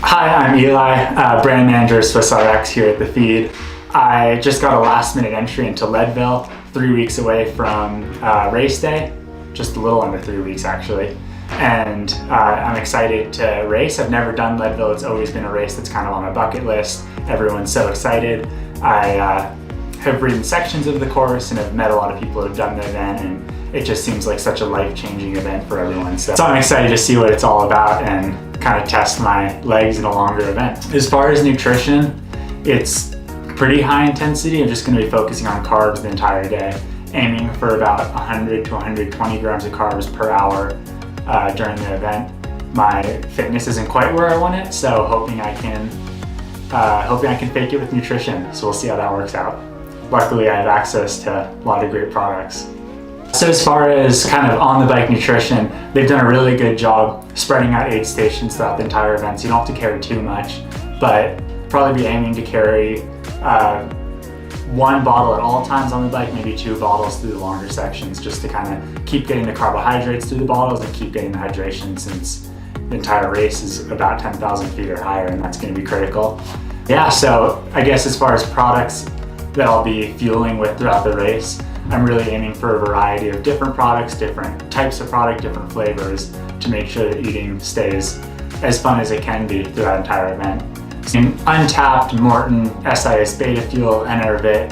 Hi, I'm Eli, brand manager of SwissRx here at the feed. I just got a last minute entry into Leadville, 3 weeks away from race day, just a little under 3 weeks actually. And I'm excited to race. I've never done Leadville. It's always been a race that's kind of on my bucket list. Everyone's so excited. I have ridden sections of the course and have met a lot of people who have done the event, and it just seems like such a life-changing event for everyone. So I'm excited to see what it's all about and kind of test my legs in a longer event. As far as nutrition, it's pretty high intensity. I'm just going to be focusing on carbs the entire day, aiming for about 100 to 120 grams of carbs per hour during the event. My fitness isn't quite where I want it, so hoping I can fake it with nutrition. So we'll see how that works out. Luckily, I have access to a lot of great products. So as far as kind of on the bike nutrition, they've done a really good job spreading out aid stations throughout the entire event, so you don't have to carry too much, but probably be aiming to carry one bottle at all times on the bike, maybe 2 bottles through the longer sections, just to kind of keep getting the carbohydrates through the bottles and keep getting the hydration, since the entire race is about 10,000 feet or higher, and that's going to be critical. Yeah, so I guess as far as products that I'll be fueling with throughout the race, I'm really aiming for a variety of different products, different types of product, different flavors, to make sure that eating stays as fun as it can be through that entire event. In Untapped, Morton, SIS Beta Fuel, Enervet,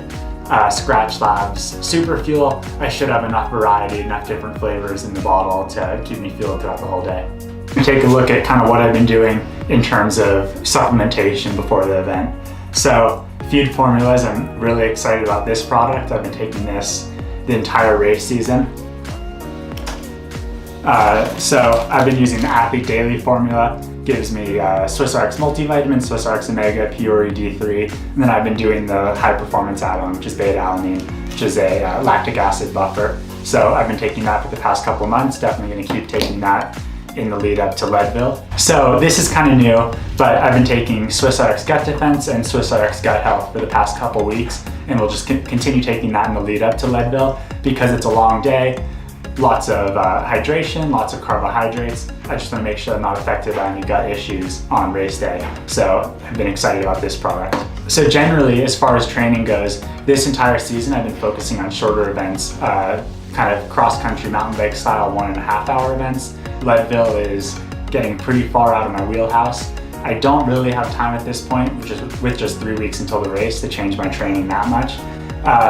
Scratch Labs, Super Fuel, I should have enough variety, enough different flavors in the bottle to keep me fueled throughout the whole day. Take a look at kind of what I've been doing in terms of supplementation before the event. So feed formulas, I'm really excited about this product. I've been taking this the entire race season. So I've been using the Athlete Daily formula. Gives me SwissRx multivitamin, SwissRx Omega, Peori D3, and then I've been doing the high performance add-on, which is beta alanine, which is a lactic acid buffer. So I've been taking that for the past couple months, definitely going to keep taking that in the lead up to Leadville. So this is kind of new, but I've been taking SwissRx Gut Defense and SwissRx Gut Health for the past couple weeks, and we'll just continue taking that in the lead up to Leadville because it's a long day. Lots of hydration, lots of carbohydrates. I just want to make sure I'm not affected by any gut issues on race day. So I've been excited about this product. So generally, as far as training goes, this entire season I've been focusing on shorter events, kind of cross-country mountain bike style 1.5 hour events. Leadville is getting pretty far out of my wheelhouse. I don't really have time at this point, with just 3 weeks until the race, to change my training that much.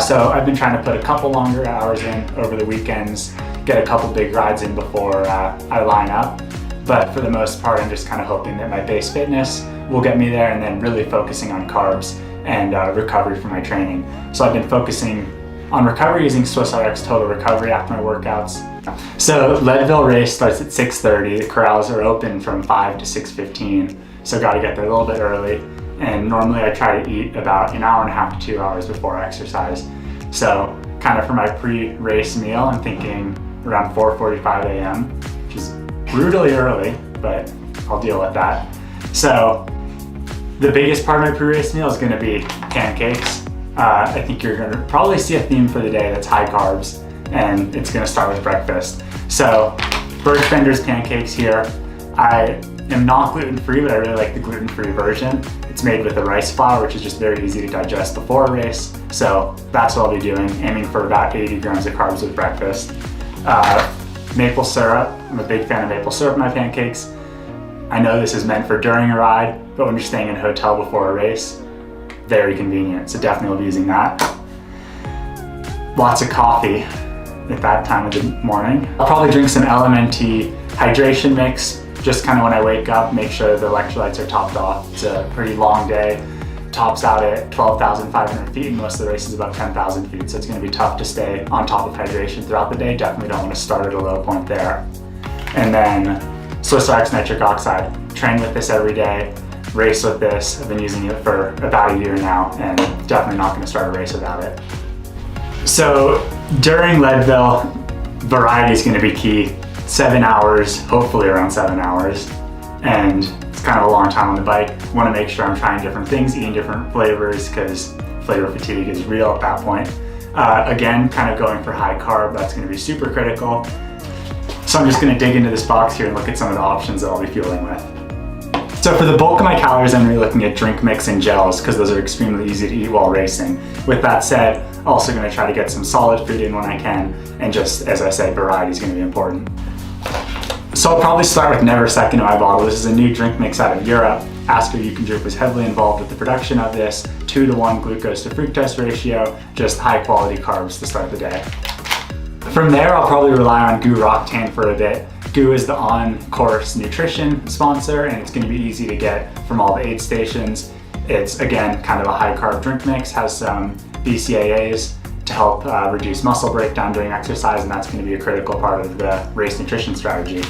So I've been trying to put a couple longer hours in over the weekends, get a couple big rides in before I line up. But for the most part, I'm just kind of hoping that my base fitness will get me there, and then really focusing on carbs and recovery from my training. So I've been focusing on recovery using SwissRx Total Recovery after my workouts. So Leadville race starts at 6:30. The corrals are open from 5 to 6:15. So got to get there a little bit early. And normally I try to eat about an hour and a half to 2 hours before exercise. So kind of for my pre-race meal, I'm thinking around 4:45 a.m., which is brutally early, but I'll deal with that. So the biggest part of my pre-race meal is going to be pancakes. I think you're going to probably see a theme for the day that's high carbs, and it's going to start with breakfast. So Birch Bender's pancakes here. I am not gluten-free, but I really like the gluten-free version. It's made with the rice flour, which is just very easy to digest before a race. So that's what I'll be doing, aiming for about 80 grams of carbs with breakfast. Maple syrup. I'm a big fan of maple syrup in my pancakes. I know this is meant for during a ride, but when you're staying in a hotel before a race, very convenient. So definitely will be using that. Lots of coffee at that time of the morning. I'll probably drink some LMNT hydration mix, just kind of when I wake up, make sure the electrolytes are topped off. It's a pretty long day. Tops out at 12,500 feet, and most of the race is about 10,000 feet, so it's going to be tough to stay on top of hydration throughout the day. Definitely don't want to start at a low point there. And then SwissRx Nitric Oxide. Train with this every day, race with this. I've been using it for about a year now, and definitely not going to start a race without it. So during Leadville, variety is going to be key. 7 hours, hopefully around 7 hours, and it's kind of a long time on the bike. Want to make sure I'm trying different things, eating different flavors, because flavor fatigue is real at that point. Again, kind of going for high carb, that's going to be super critical. So I'm just going to dig into this box here and look at some of the options that I'll be fueling with. So for the bulk of my calories, I'm really looking at drink mix and gels because those are extremely easy to eat while racing. With that said, also going to try to get some solid food in when I can, and just, as I said, variety is going to be important. So I'll probably start with never second in my bottle. This is a new drink mix out of Europe. Asker You Can Drink was heavily involved with the production of this. 2-to-1 glucose to fructose ratio, just high quality carbs to start the day. From there, I'll probably rely on GU Roctane for a bit. GU is the on-course nutrition sponsor, and it's going to be easy to get from all the aid stations. It's, again, kind of a high carb drink mix, has some BCAAs to help reduce muscle breakdown during exercise, and that's going to be a critical part of the race nutrition strategy.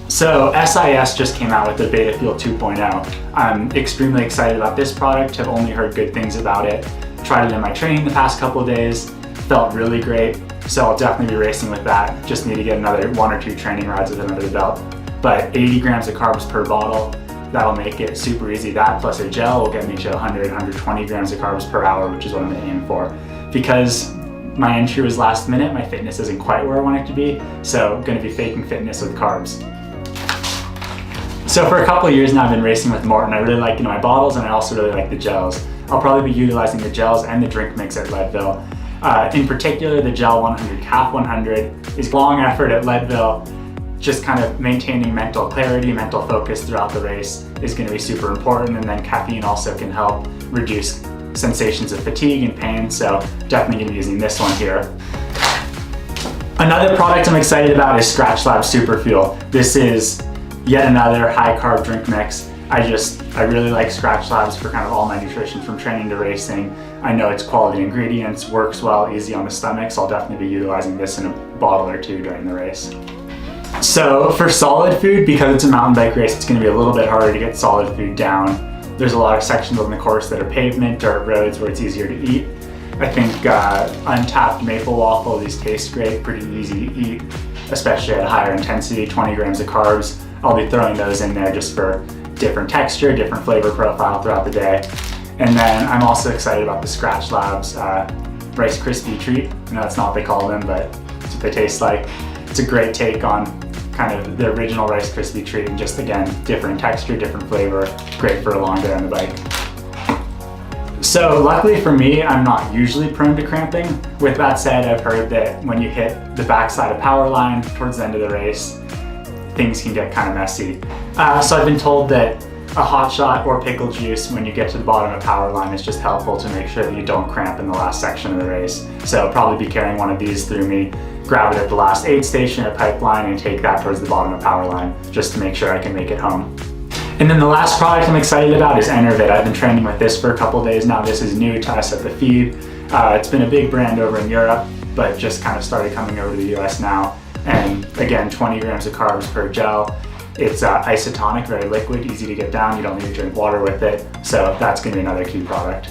So SIS just came out with the Beta Fuel 2.0. I'm extremely excited about this product, have only heard good things about it. Tried it in my training the past couple of days, felt really great, so I'll definitely be racing with that. Just need to get another 1 or 2 training rides with it under the belt. But 80 grams of carbs per bottle, that'll make it super easy. That plus a gel will get me to 100, 120 grams of carbs per hour, which is what I'm aiming for. Because my entry was last minute, my fitness isn't quite where I want it to be, so I'm gonna be faking fitness with carbs. So for a couple of years now I've been racing with Morton. I really like my bottles, and I also really like the gels. I'll probably be utilizing the gels and the drink mix at Leadville. In particular, the gel 100 CAF 100 is long effort at Leadville. Just kind of maintaining mental clarity, mental focus throughout the race is going to be super important, and then caffeine also can help reduce sensations of fatigue and pain, so definitely going to be using this one here. Another product I'm excited about is Skratch Labs Super Fuel. This is yet another high carb drink mix. I really like Skratch Labs for kind of all my nutrition from training to racing. I know it's quality ingredients, works well, easy on the stomach, so I'll definitely be utilizing this in a bottle or 2 during the race. So for solid food, because it's a mountain bike race, it's going to be a little bit harder to get solid food down. There's a lot of sections on the course that are pavement, dirt roads where it's easier to eat. I think untapped maple waffle, these taste great, pretty easy to eat, especially at a higher intensity, 20 grams of carbs. I'll be throwing those in there just for different texture, different flavor profile throughout the day. And then I'm also excited about the Skratch Labs Rice Krispie treat. I know that's not what they call them, but it's what they taste like. It's a great take on kind of the original Rice Krispie treat, and just again, different texture, different flavor, great for a long day on the bike. So luckily for me, I'm not usually prone to cramping. With that said, I've heard that when you hit the backside of power line towards the end of the race, things can get kind of messy. So I've been told that a hot shot or pickle juice when you get to the bottom of power line is just helpful to make sure that you don't cramp in the last section of the race. So I'll probably be carrying one of these through me, grab it at the last aid station at pipeline, and take that towards the bottom of power line just to make sure I can make it home. And then the last product I'm excited about is Enervet. I've been training with this for a couple days now. This is new to us at the feed. It's been a big brand over in Europe, but just kind of started coming over to the US now. And again, 20 grams of carbs per gel. It's isotonic, very liquid, easy to get down. You don't need to drink water with it. So that's gonna be another key product.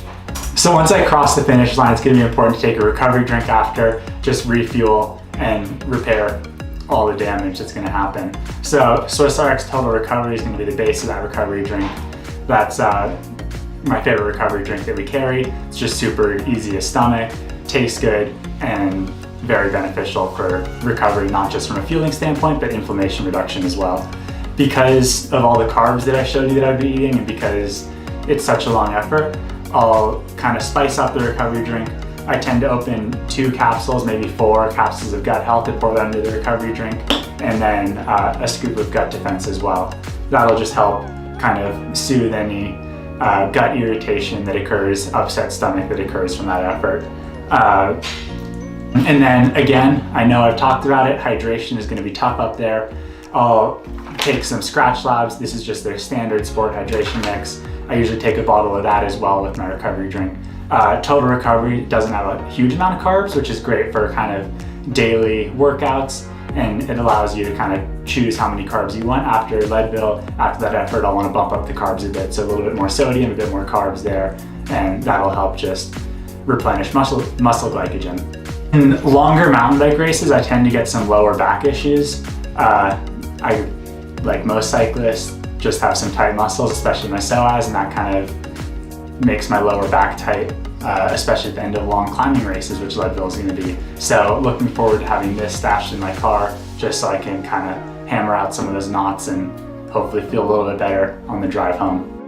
So once I cross the finish line, it's gonna be important to take a recovery drink after, just refuel and repair all the damage that's gonna happen. So SwissRx Total Recovery is gonna be the base of that recovery drink. That's my favorite recovery drink that we carry. It's just super easy to stomach, tastes good, and very beneficial for recovery, not just from a fueling standpoint, but inflammation reduction as well. Because of all the carbs that I showed you that I'd be eating, and because it's such a long effort, I'll kind of spice up the recovery drink. I tend to open 2 capsules, maybe 4 capsules of gut health and pour that into the recovery drink, and then a scoop of gut defense as well. That'll just help kind of soothe any gut irritation that occurs, upset stomach that occurs from that effort. And then again, I know I've talked about it, hydration is going to be tough up there. I'll take some Skratch Labs. This is just their standard sport hydration mix. I usually take a bottle of that as well with my recovery drink. Total Recovery doesn't have a huge amount of carbs, which is great for kind of daily workouts, and it allows you to kind of choose how many carbs you want. After Leadville, after that effort, I'll want to bump up the carbs a bit, so a little bit more sodium, a bit more carbs there, and that'll help just replenish muscle glycogen. In longer mountain bike races, I tend to get some lower back issues. I, like most cyclists, just have some tight muscles, especially my psoas, and that kind of makes my lower back tight especially at the end of long climbing races, which Leadville is going to be. So looking forward to having this stashed in my car, just so I can kind of hammer out some of those knots and hopefully feel a little bit better on the drive home.